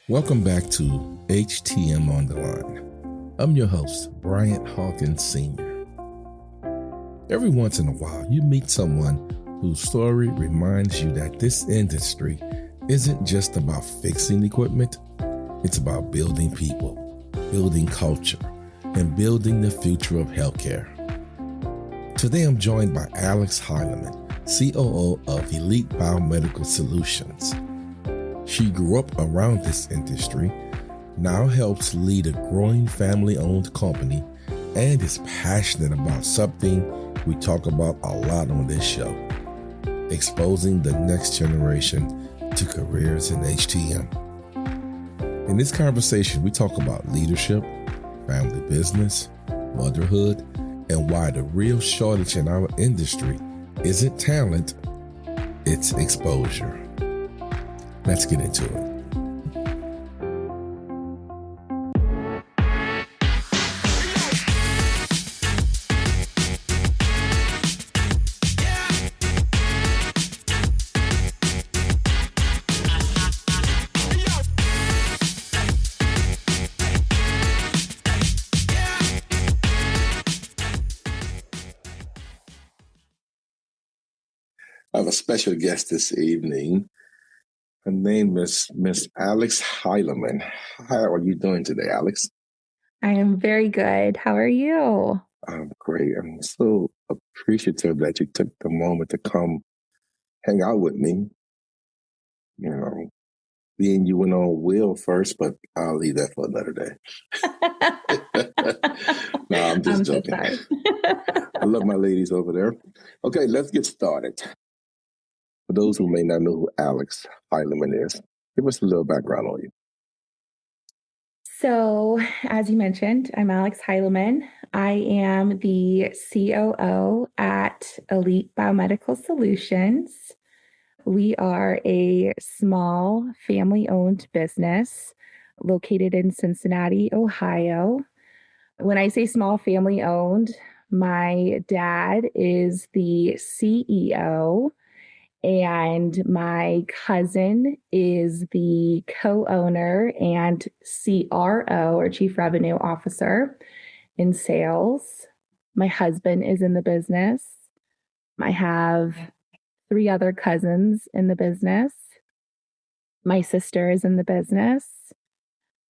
Welcome back to HTM On The Line. I'm your host, Bryant Hawkins Sr. Every once in a while, you meet someone whose story reminds you that this industry isn't just about fixing equipment, it's about building people, building culture, and building the future of healthcare. Today, I'm joined by Alex Heileman, COO of Elite Biomedical Solutions. She grew up around this industry, now helps lead a growing family-owned company, and is passionate about something we talk about a lot on this show, exposing the next generation to careers in HTM. In this conversation, we talk about leadership, family business, motherhood, and why the real shortage in our industry isn't talent, it's exposure. Let's get into it. I have a special guest this evening. Her name is Miss Alex Heileman. How are you doing today, Alex? I am very good. How are you? I'm great. I'm so appreciative that you took the moment to come hang out with me. You know, being you went on Will first, but I'll leave that for another day. No, I'm just joking. So sorry. I love my ladies over there. Okay, let's get started. For those who may not know who Alex Heileman is, give us a little background on you. So, as you mentioned, I'm Alex Heileman. I am the COO at Elite Biomedical Solutions. We are a small family-owned business located in Cincinnati, Ohio. When I say small family-owned, my dad is the CEO. And my cousin is the co-owner and CRO, or Chief Revenue Officer, in sales. My husband is in the business. I have 3 other cousins in the business. My sister is in the business.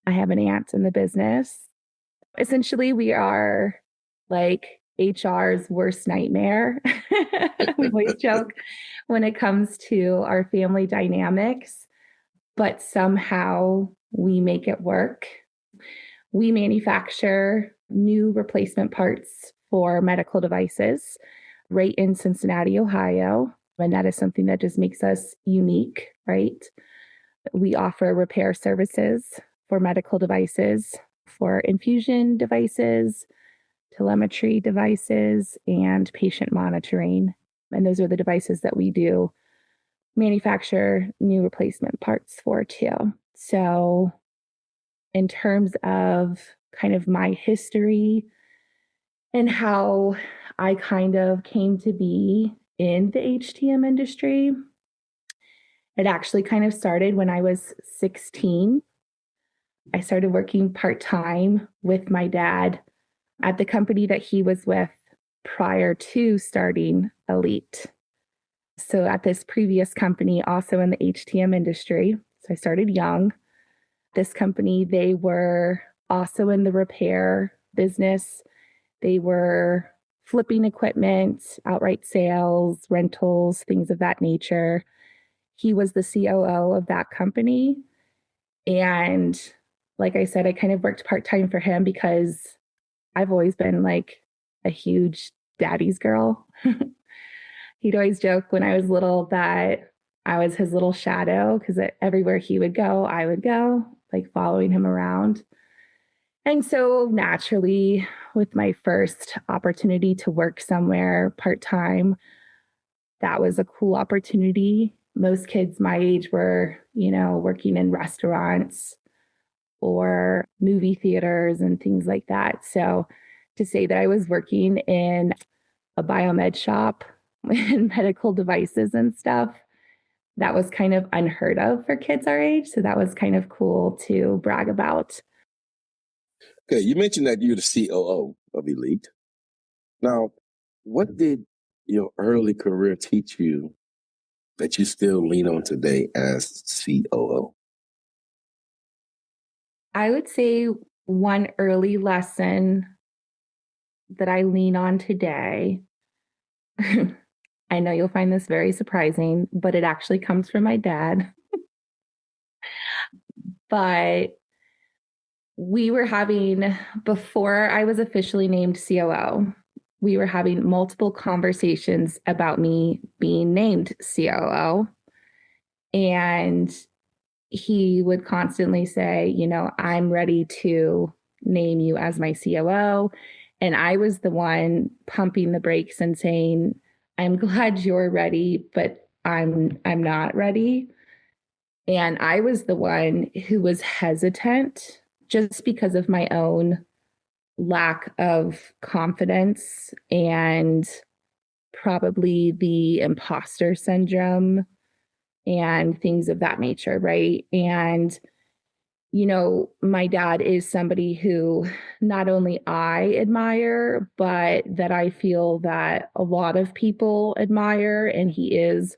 I have an aunt in the business. Essentially, we are like HR's worst nightmare. We always joke when it comes to our family dynamics, but somehow we make it work. We manufacture new replacement parts for medical devices right in Cincinnati, Ohio. And that is something that just makes us unique, right? We offer repair services for medical devices, for infusion devices, telemetry devices, and patient monitoring. And those are the devices that we do manufacture new replacement parts for too. So in terms of kind of my history and how I kind of came to be in the HTM industry, it actually kind of started when I was 16. I started working part-time with my dad at the company that he was with prior to starting Elite. So at this previous company, also in the HTM industry, so I started young. This company, they were also in the repair business. They were flipping equipment, outright sales, rentals, things of that nature. He was the COO of that company. And like I said, I kind of worked part-time for him because I've always been like a huge daddy's girl. He'd always joke when I was little that I was his little shadow because everywhere he would go, I would go, like following him around. And so naturally, with my first opportunity to work somewhere part-time, that was a cool opportunity. Most kids my age were, working in restaurants or movie theaters and things like that. So to say that I was working in a biomed shop and medical devices and stuff that was kind of unheard of for kids our age. So that was kind of cool to brag about. Okay, you mentioned that you're the COO of Elite. Now, what did your early career teach you that you still lean on today as COO? I would say one early lesson that I lean on today. I know you'll find this very surprising, but it actually comes from my dad. But we were having, before I was officially named COO, we were having multiple conversations about me being named COO. And he would constantly say, I'm ready to name you as my COO. And I was the one pumping the brakes and saying, I'm glad you're ready, but I'm not ready. And I was the one who was hesitant just because of my own lack of confidence and probably the imposter syndrome and things of that nature, right? And, my dad is somebody who not only I admire, but that I feel that a lot of people admire. And he is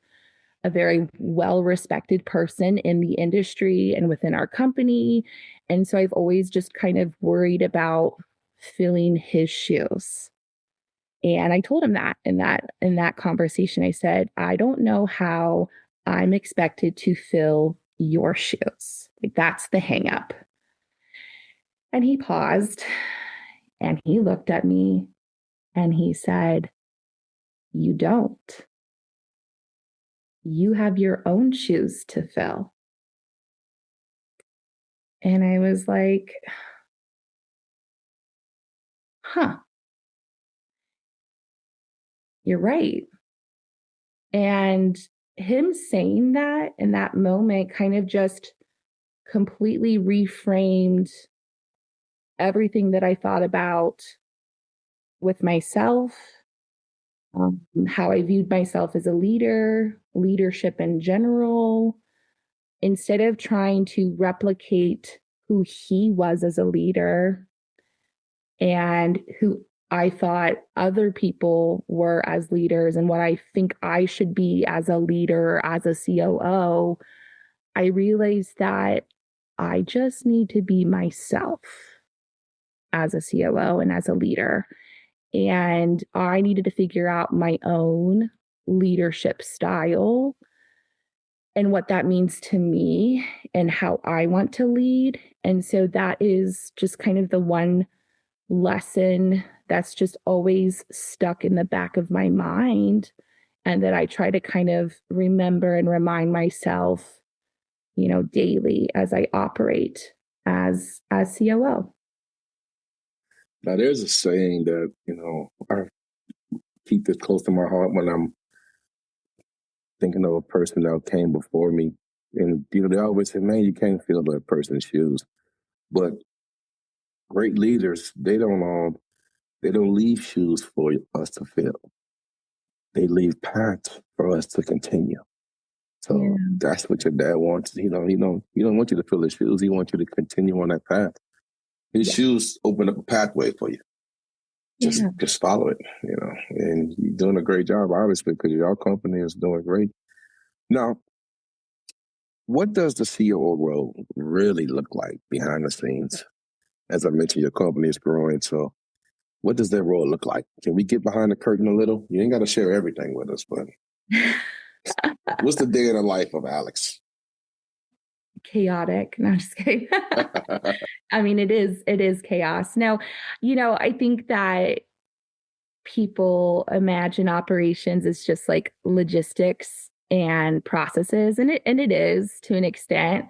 a very well respected person in the industry and within our company. And so I've always just kind of worried about filling his shoes. And I told him that in that conversation. I said, I don't know how I'm expected to fill your shoes. Like, that's the hang up. And he paused and he looked at me and he said, you don't. You have your own shoes to fill. And I was like, huh, you're right. And him saying that in that moment kind of just completely reframed everything that I thought about with myself, how I viewed myself as a leader, leadership in general. Instead of trying to replicate who he was as a leader and who I thought other people were as leaders and what I think I should be as a leader, as a COO, I realized that I just need to be myself as a COO and as a leader. And I needed to figure out my own leadership style and what that means to me and how I want to lead. And so that is just kind of the one lesson that's just always stuck in the back of my mind, and that I try to kind of remember and remind myself, daily as I operate as COO. Now, there's a saying that, I keep this close to my heart when I'm thinking of a person that came before me. And, they always say, man, you can't fill that person's shoes. But great leaders, they don't leave shoes for us to fill. They leave paths for us to continue. So that's what your dad wants. He don't want you to fill his shoes. He wants you to continue on that path. His shoes open up a pathway for you. Just follow it, and you're doing a great job, obviously, because your company is doing great. Now, what does the COO role really look like behind the scenes? As I mentioned, your company is growing, so what does that role look like? Can we get behind the curtain a little? You ain't got to share everything with us, but what's the day in the life of Alex? Chaotic. No, I'm just kidding. I mean, it is chaos. Now, I think that people imagine operations as just like logistics and processes, and it is to an extent,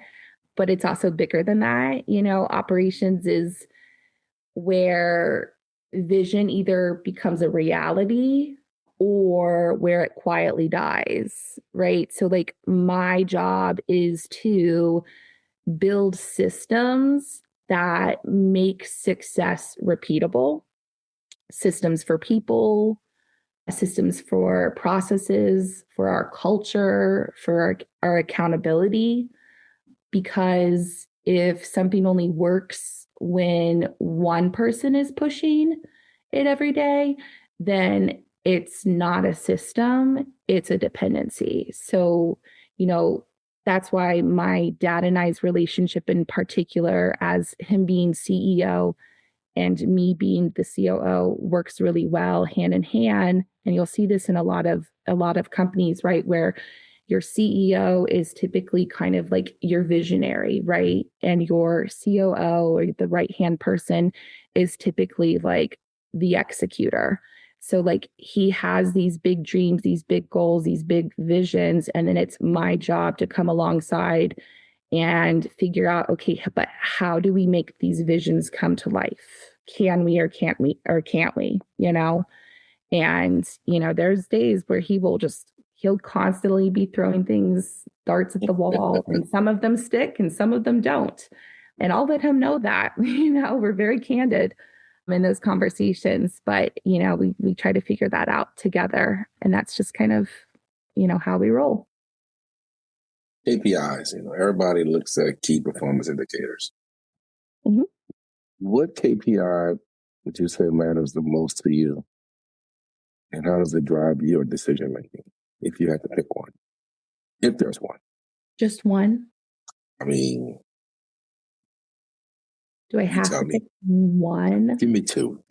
but it's also bigger than that. Operations is where vision either becomes a reality or where it quietly dies, right? So, like, my job is to build systems that make success repeatable, systems for people, systems for processes, for our culture, for our accountability. Because if something only works when one person is pushing it every day, then it's not a system, it's a dependency. So, that's why my dad and I's relationship in particular, as him being CEO and me being the COO, works really well hand in hand. And you'll see this in a lot of companies, right, where your CEO is typically kind of like your visionary, right? And your COO, or the right hand person, is typically like the executor. So like he has these big dreams, these big goals, these big visions, and then it's my job to come alongside and figure out, okay, but how do we make these visions come to life? Can we, or can't we, or can't we, And, there's days where he'll constantly be throwing darts at the wall, and some of them stick and some of them don't. And I'll let him know that, we're very candid in those conversations, but, we try to figure that out together. And that's just kind of, how we roll. KPIs, everybody looks at key performance indicators. Mm-hmm. What KPI would you say matters the most to you? And how does it drive your decision making, if you had to pick one? If there's one. Just one? I mean, do I have to pick one? Give me two.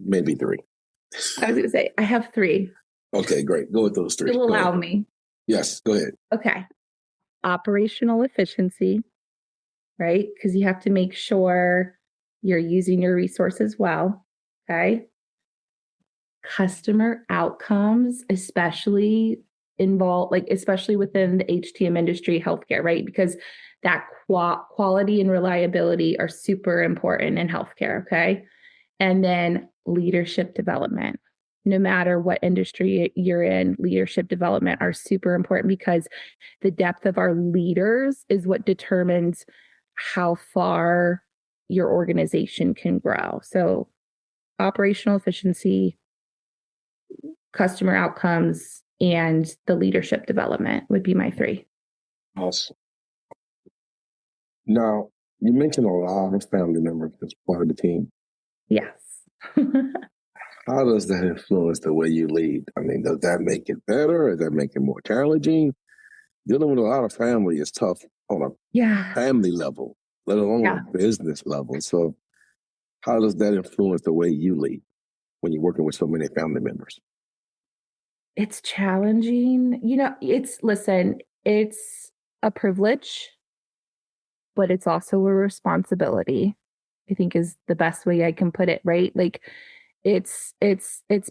Maybe three. I was going to say, I have three. Okay, great. Go with those three. You'll allow me. Yes, go ahead. Okay. Operational efficiency, right? Because you have to make sure you're using your resources well. Okay. Customer outcomes, especially within the HTM industry, healthcare, right? Because that quality and reliability are super important in healthcare. Okay. And then leadership development. No matter what industry you're in, leadership development are super important, because the depth of our leaders is what determines how far your organization can grow. So operational efficiency, customer outcomes, and the leadership development would be my three. Awesome. Now, you mentioned a lot of family members as part of the team. Yes. How does that influence the way you lead? I mean, does that make it better, or does that make it more challenging? Dealing with a lot of family is tough on a family level, let alone a business level. So how does that influence the way you lead when you're working with so many family members? It's challenging. It's a privilege, but it's also a responsibility, I think is the best way I can put it, right? Like it's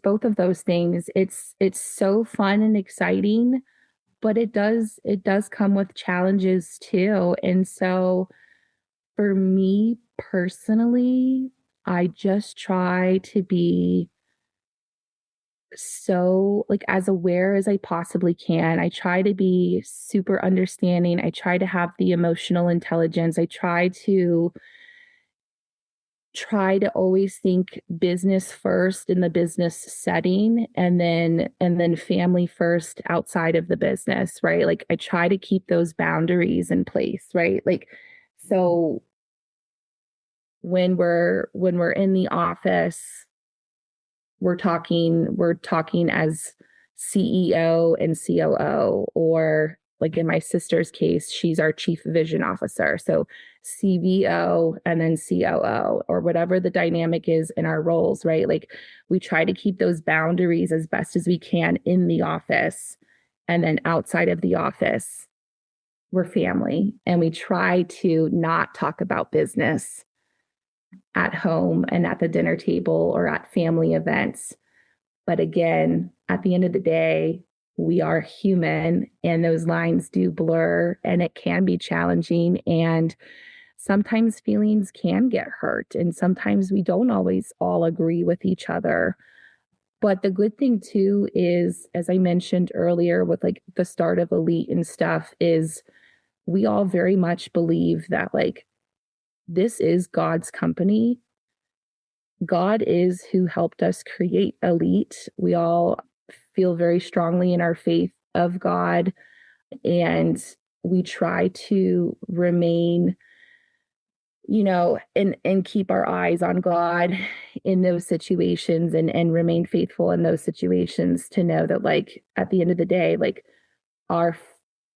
both of those things. It's so fun and exciting, but it does come with challenges too. And so for me personally, I just try to be so like as aware as I possibly can. I try to be super understanding. I try to have the emotional intelligence. I try to always think business first in the business setting, and then family first outside of the business, right? Like I try to keep those boundaries in place, right? Like so when we're in the office, we're talking as CEO and COO, or like in my sister's case, she's our chief vision officer. So CVO and then COO, or whatever the dynamic is in our roles, right? Like we try to keep those boundaries as best as we can in the office. And then outside of the office, we're family. And we try to not talk about business at home and at the dinner table or at family events. But again, at the end of the day, we are human, and those lines do blur, and it can be challenging. And sometimes feelings can get hurt, and sometimes we don't always all agree with each other. But the good thing too is, as I mentioned earlier, with like the start of Elite and stuff, is we all very much believe that like this is God's company. God is who helped us create Elite. We all feel very strongly in our faith of God, and we try to remain, and keep our eyes on God in those situations, and remain faithful in those situations, to know that, like, at the end of the day, like, our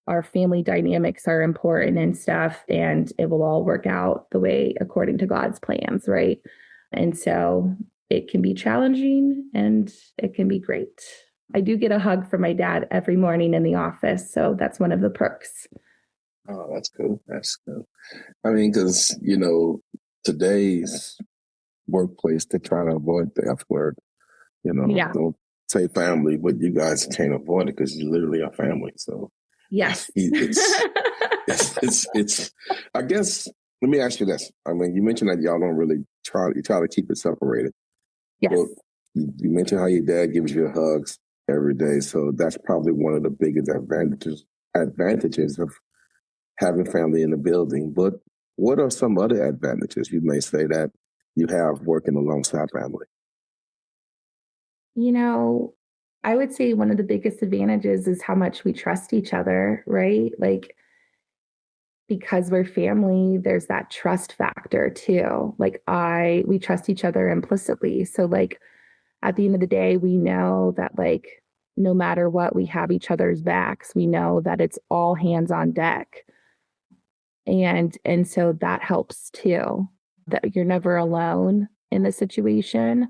our family dynamics are important and stuff, and it will all work out the way according to God's plans, right? And so it can be challenging and it can be great. I do get a hug from my dad every morning in the office, so that's one of the perks. Oh, that's cool. That's cool. I mean, because, today's workplace, they try to avoid the F word. Yeah. Don't say family, but you guys can't avoid it because you literally are family. So Yes. it's, I guess, let me ask you this. I mean, you mentioned that y'all don't really you try to keep it separated. Yes. Well, you mentioned how your dad gives you hugs every day. So that's probably one of the biggest advantages of having family in the building. But what are some other advantages you may say that you have working alongside family? I would say one of the biggest advantages is how much we trust each other, right? Like, because we're family, there's that trust factor too. Like, we trust each other implicitly. So, like, at the end of the day, we know that, like, no matter what, we have each other's backs. We know that it's all hands on deck. And so that helps too, that you're never alone in the situation.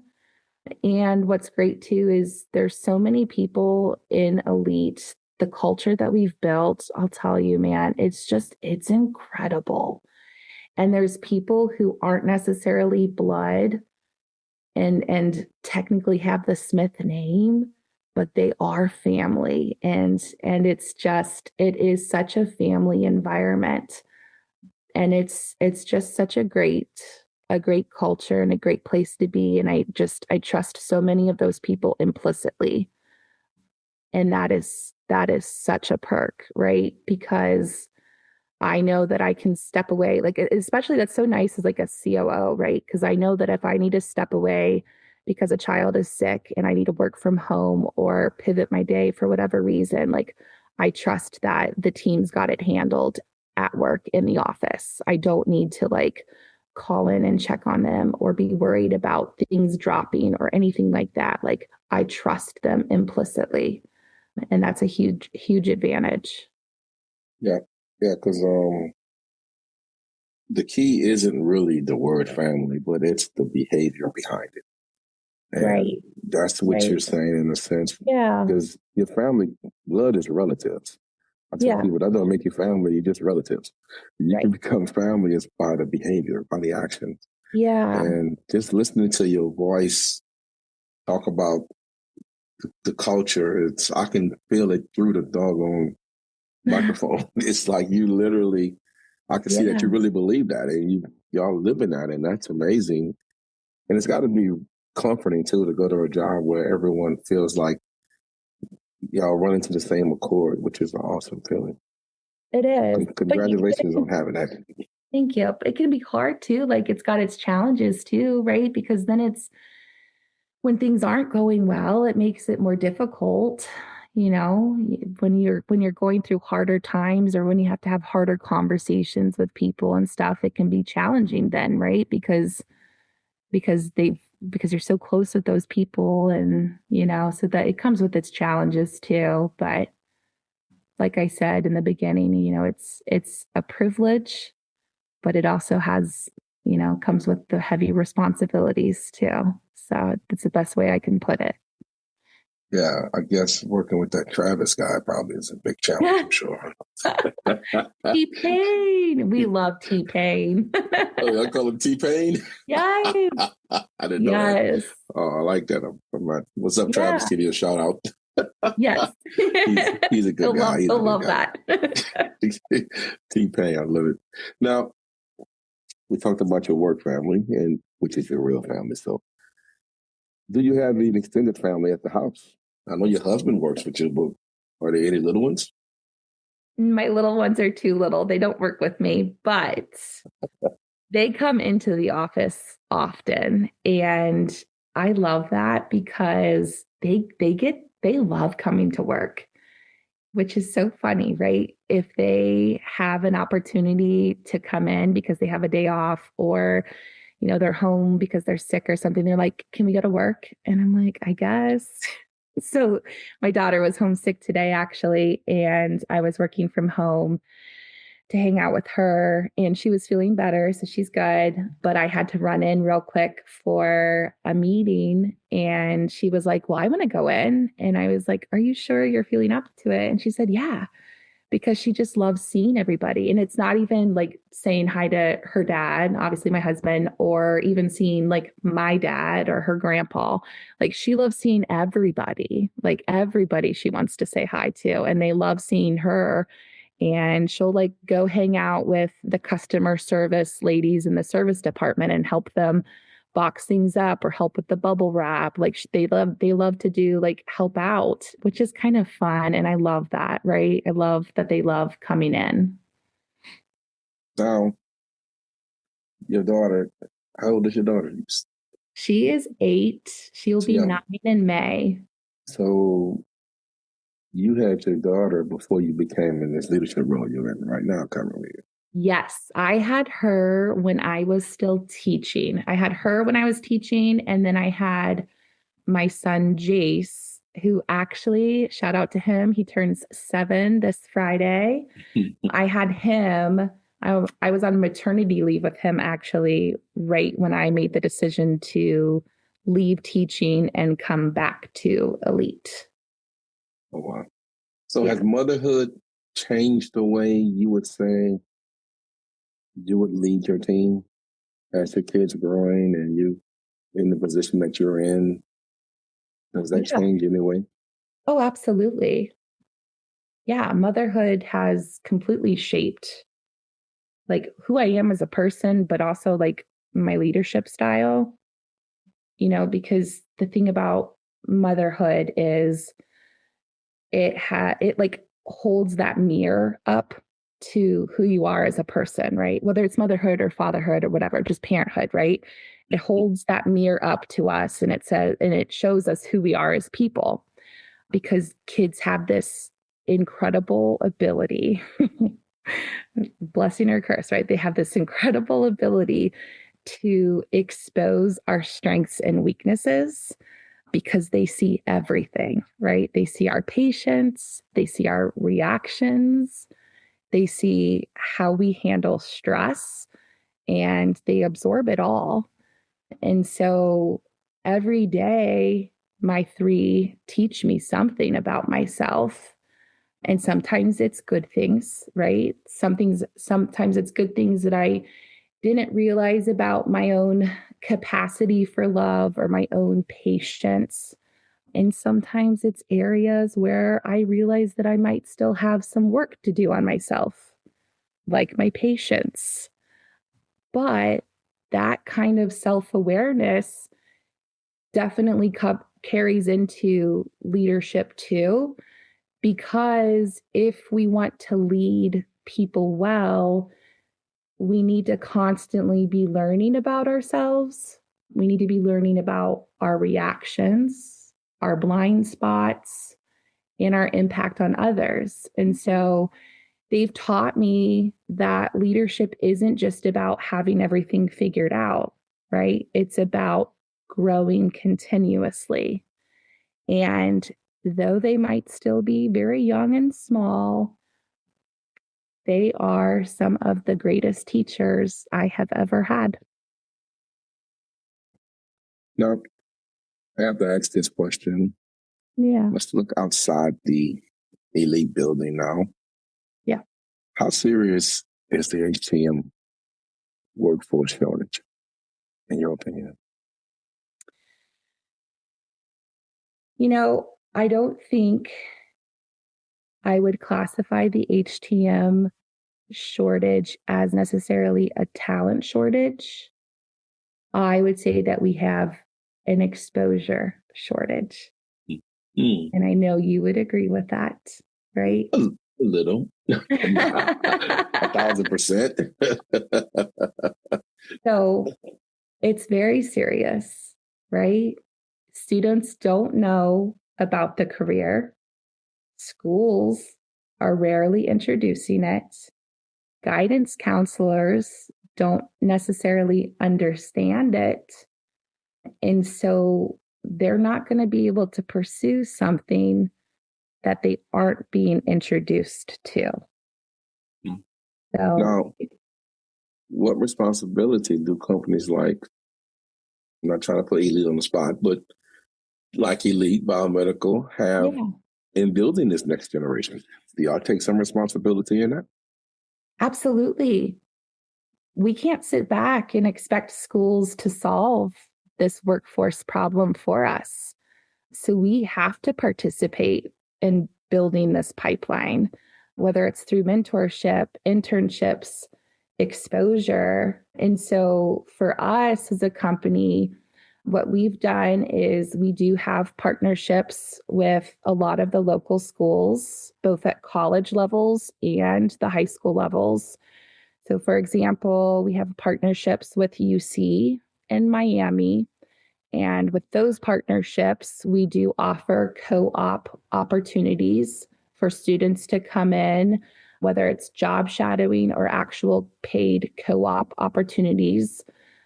And what's great too is there's so many people in Elite. The culture that we've built, I'll tell you, man, it's incredible. And there's people who aren't necessarily blood and technically have the Smith name, but they are family. And it is such a family environment. And it's just such a great culture and a great place to be. And I trust so many of those people implicitly. And that is such a perk, right? Because I know that I can step away, like, especially that's so nice as like a COO, right? Because I know that if I need to step away because a child is sick and I need to work from home or pivot my day for whatever reason, like, I trust that the team's got it handled at work in the office. I don't need to, like, call in and check on them or be worried about things dropping or anything like that. Like, I trust them implicitly. And that's a huge, huge advantage. Yeah, yeah, because the key isn't really the word family, but it's the behavior behind it. And Right. that's what Right. you're saying in a sense, Yeah. because your family blood is relatives. I tell Yeah. people that don't make you family, you're just relatives. You can Right. become family is by the behavior, by the action. Yeah. And just listening to your voice talk about the culture, I can feel it through the doggone microphone. It's like you literally, I can see that Yeah. you really believe that and y'all live in that, and that's amazing. And it's got to be comforting too to go to a job where everyone feels like y'all running to the same accord, which is an awesome feeling. It is. Congratulations on having that. Thank you. It can be hard too. Like, it's got its challenges too, right? Because then it's when things aren't going well, it makes it more difficult. When you're going through harder times or when you have to have harder conversations with people and stuff, it can be challenging then, right? Because you're so close with those people, and so that it comes with its challenges too. But like I said in the beginning, it's a privilege, but it also comes with the heavy responsibilities too. So that's the best way I can put it. Yeah, I guess working with that Travis guy probably is a big challenge, I'm sure. T-Pain. We love T-Pain. Oh, I call him T-Pain? Yes. I didn't know that. Yes. Oh, I like that. What's up, Travis? Yeah. Give you a shout out. Yes. He's a good guy. He's a He'll good love guy. that. T-Pain, I love it. Now, we talked about your work family, and which is your real family. So, do you have an extended family at the house? I know your husband works with you, but are there any little ones? My little ones are too little. They don't work with me, but They come into the office often, and I love that because they love coming to work, which is so funny, right? If they have an opportunity to come in because they have a day off, or they're home because they're sick or something, they're like, "Can we go to work?" And I'm like, "I guess." So my daughter was homesick today actually, and I was working from home to hang out with her, and she was feeling better, so she's good. But I had to run in real quick for a meeting, and she was like, "Well, I want to go in." And I was like, "Are you sure you're feeling up to it?" And she said, "Yeah," because she just loves seeing everybody. And it's not even like saying hi to her dad, obviously my husband, or even seeing like my dad or her grandpa. Like she loves seeing everybody, like everybody she wants to say hi to, and they love seeing her. And she'll like go hang out with the customer service ladies in the service department and help them box things up or help with the bubble wrap. Like they love to do like help out, which is kind of fun. And I love that, right? I love that they love coming in. Now, your daughter, how old is your daughter? She is 8. She'll She's be young. 9 in May. So you had your daughter before you became in this leadership role you're in right now, currently. Yes, I had her when I was still teaching. I had her when I was teaching, and then I had my son Jace, who actually, shout out to him, he turns 7 this Friday. I had him. I was on maternity leave with him actually, right when I made the decision to leave teaching and come back to Elite. Oh, wow. So Yeah. has motherhood changed the way you would say you would lead your team as your kids are growing and you in the position that you're in? Does that Yeah. change in any way? Oh, absolutely. Yeah. Motherhood has completely shaped like who I am as a person, but also like my leadership style, because the thing about motherhood is it like holds that mirror up to who you are as a person, right? Whether it's motherhood or fatherhood or whatever, just parenthood, right? It holds that mirror up to us, and it shows us who we are as people, because kids have this incredible ability, blessing or curse, right? They have this incredible ability to expose our strengths and weaknesses because they see everything, right? They see our patience, they see our reactions, they see how we handle stress, and they absorb it all. And so every day, my 3 teach me something about myself. And sometimes it's good things, right? Sometimes it's good things that I didn't realize about my own capacity for love or my own patience. And sometimes it's areas where I realize that I might still have some work to do on myself, like my patience. But that kind of self awareness definitely carries into leadership too, because if we want to lead people well, we need to constantly be learning about ourselves. We need to be learning about our reactions, our blind spots, and our impact on others. And so they've taught me that leadership isn't just about having everything figured out, right? It's about growing continuously. And though they might still be very young and small, they are some of the greatest teachers I have ever had. Now, I have to ask this question. Yeah. Let's look outside the elite building now. Yeah. How serious is the HTM workforce shortage, in your opinion? I don't think I would classify the HTM shortage as necessarily a talent shortage. I would say that we have an exposure shortage. Mm. And I know you would agree with that, right? A little. 1,000%. So it's very serious, right? Students don't know about the career. Schools are rarely introducing it. Guidance counselors don't necessarily understand it. And so they're not going to be able to pursue something that they aren't being introduced to. So, Now, what responsibility do companies like, I'm not trying to put Elite on the spot, but like Elite Biomedical have in building this next generation? Do y'all take some responsibility in that? absolutely. We can't sit back and expect schools to solve this workforce problem for us. So we have to participate in building this pipeline, whether it's through mentorship, internships, exposure. And so for us as a company, what we've done is we do have partnerships with a lot of the local schools, both at college levels and the high school levels. So, for example, we have partnerships with UC in Miami. And with those partnerships, we do offer co op opportunities for students to come in, whether it's job shadowing or actual paid co op opportunities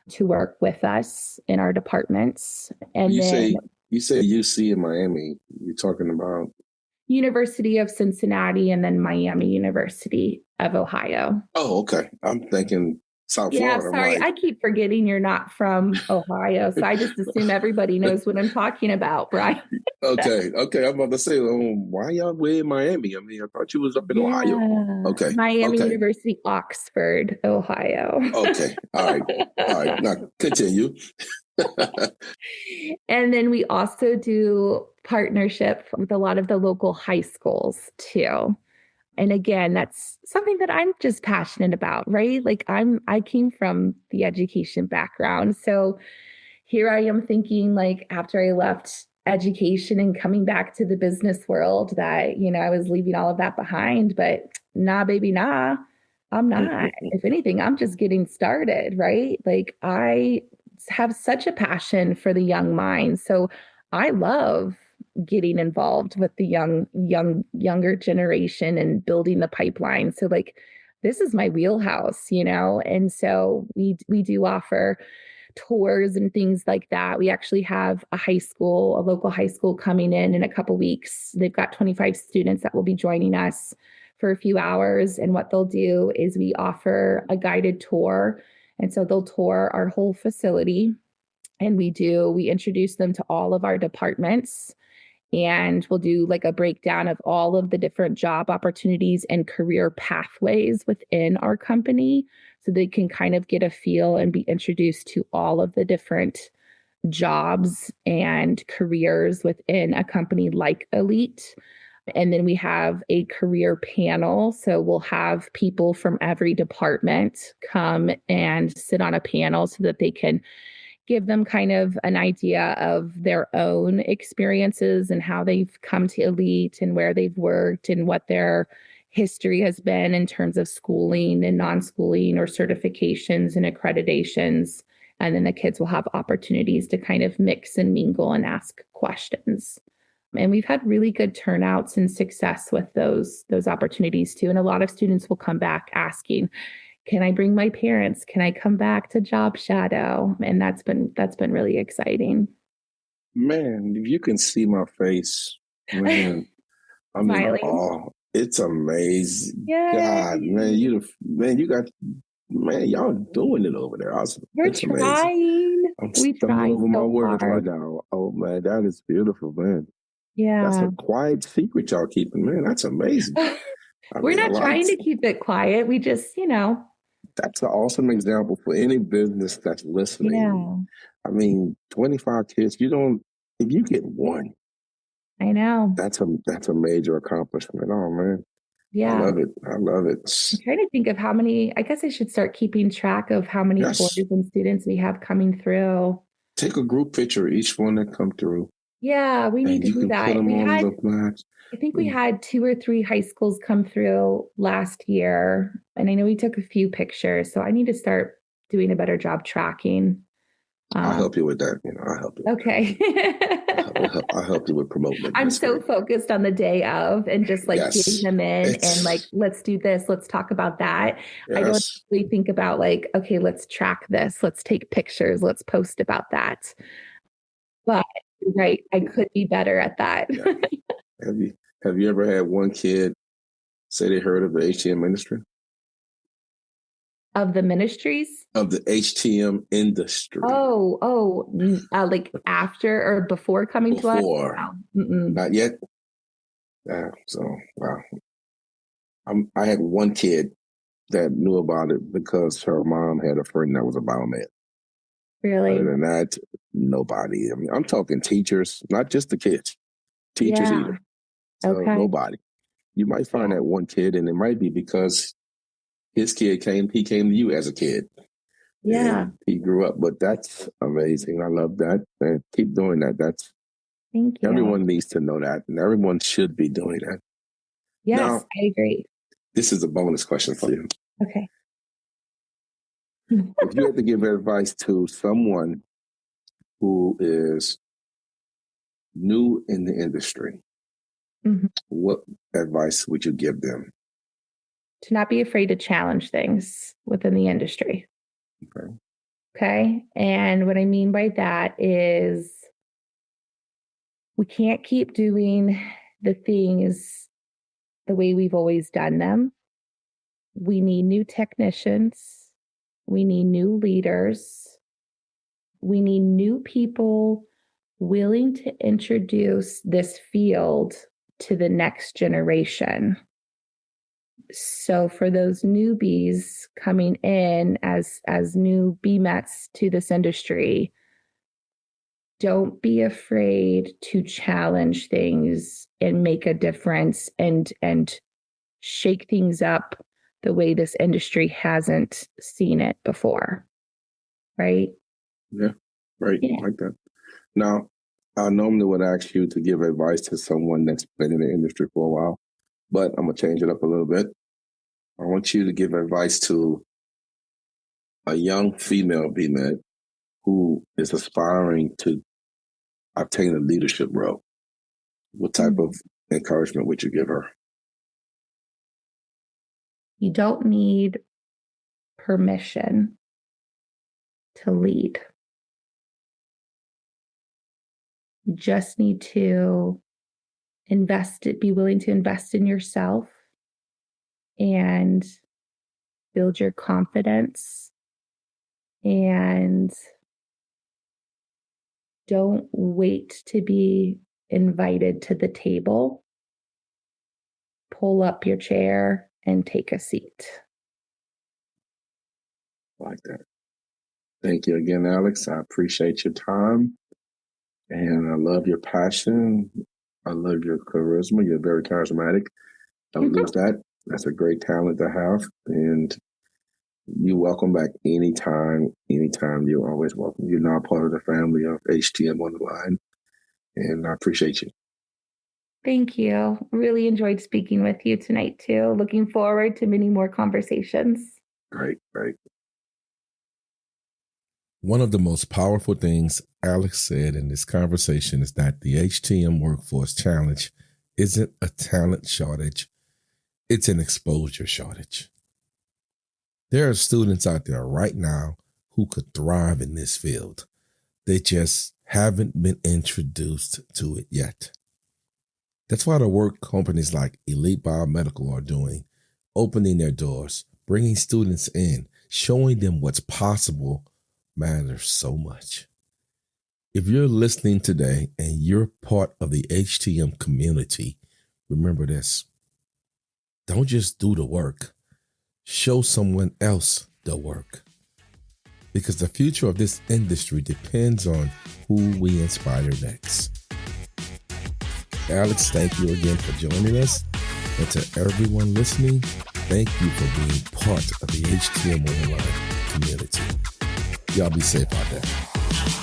to work with us in our departments. And you then say UC in Miami, you're talking about University of Cincinnati and then Miami University of Ohio. Oh, okay. I'm thinking South Florida. Sorry. Like, I keep forgetting you're not from Ohio. So I just assume everybody knows what I'm talking about, Brian. Okay. I'm about to say, why y'all way in Miami? I mean, I thought you was up in Ohio. Okay. Miami University, Oxford, Ohio. Okay. All right. Now continue. And then we also do partnership with a lot of the local high schools too. And again, that's something that I'm just passionate about, right? Like I came from the education background. So here I am thinking like after I left education and coming back to the business world that, I was leaving all of that behind, but nah, baby, nah, I'm not. If anything, I'm just getting started, right? Like I have such a passion for the young mind. So I love getting involved with the younger generation and building the pipeline. So like this is my wheelhouse, And so we do offer tours and things like that. We actually have a local high school coming in a couple weeks. They've got 25 students that will be joining us for a few hours. And what they'll do is we offer a guided tour. And so they'll tour our whole facility. And we introduce them to all of our departments. And we'll do like a breakdown of all of the different job opportunities and career pathways within our company so they can kind of get a feel and be introduced to all of the different jobs and careers within a company like Elite. And then we have a career panel. So we'll have people from every department come and sit on a panel so that they can give them kind of an idea of their own experiences and how they've come to Elite and where they've worked and what their history has been in terms of schooling and non-schooling or certifications and accreditations. And then the kids will have opportunities to kind of mix and mingle and ask questions. And we've had really good turnouts and success with those opportunities too. And a lot of students will come back asking, can I bring my parents? Can I come back to job shadow? And that's been really exciting. Man, if you can see my face, man, I mean, it's amazing. Yay. God, man, y'all doing it over there. Awesome. We're trying. I'm stumbling over my words right now. Oh man, that is beautiful, man. Yeah. That's a quiet secret y'all keeping, man. That's amazing. We're not trying to keep it quiet. We just, That's an awesome example for any business that's listening. Yeah. I mean, 25 kids, if you get one, I know. That's a major accomplishment. Oh man. Yeah. I love it. I'm trying to think of how many, I guess I should start keeping track of how many boys and students we have coming through. Take a group picture of each one that come through. Yeah, we need to do that. I think we had 2 or 3 high schools come through last year. And I know we took a few pictures. So I need to start doing a better job tracking. I'll help you with that. I'll help you. Okay. I'll help you with promoting it. I'm so focused on the day of and just like getting them in and like, let's do this. Let's talk about that. Yes. I don't really think about like, okay, let's track this. Let's take pictures. Let's post about that. But right, I could be better at that. Yeah. Have you ever had one kid say they heard of the HTM ministry? Of the ministries? Of the HTM industry. Like after or before coming to us? Before. Not yet? So, wow. I had one kid that knew about it because her mom had a friend that was a biomed. Really? Other than that, nobody. I mean, I'm talking teachers, not just the kids. Teachers either. So nobody. You might find that one kid, and it might be because his kid he came to you as a kid. Yeah. And he grew up, but that's amazing. I love that. And keep doing that. Thank you. Everyone needs to know that, and everyone should be doing that. Yes, now, I agree. This is a bonus question for you. Okay. If you had to give advice to someone who is new in the industry, what advice would you give them? To not be afraid to challenge things within the industry. Okay. And what I mean by that is we can't keep doing the things the way we've always done them. We need new technicians. We need new leaders. We need new people willing to introduce this field to the next generation. So for those newbies coming in as new BMETs to this industry, don't be afraid to challenge things and make a difference and shake things up the way this industry hasn't seen it before. Right? Yeah, right. Yeah. Like that. Now, I normally would ask you to give advice to someone that's been in the industry for a while, but I'm going to change it up a little bit. I want you to give advice to a young female BMed who is aspiring to obtain a leadership role. What type of encouragement would you give her? You don't need permission to lead. You just need to be willing to invest in yourself and build your confidence, and don't wait to be invited to the table. Pull up your chair and take a seat. I like that. Thank you again, Alex. I appreciate your time, and I love your passion. I love your charisma. You're very charismatic. Don't lose that. That's a great talent to have. And you're welcome back anytime. Anytime, you're always welcome. You're now part of the family of HTM On The Line. And I appreciate you. Thank you. Really enjoyed speaking with you tonight, too. Looking forward to many more conversations. Great. One of the most powerful things Alex said in this conversation is that the HTM Workforce Challenge isn't a talent shortage. It's an exposure shortage. There are students out there right now who could thrive in this field. They just haven't been introduced to it yet. That's why the work companies like Elite Biomedical are doing, opening their doors, bringing students in, showing them what's possible matters so much. If you're listening today and you're part of the HTM community, remember this. Don't just do the work. Show someone else the work. Because the future of this industry depends on who we inspire next. Alex, thank you again for joining us. And to everyone listening, thank you for being part of the HTM On The Line community. Y'all be safe out there.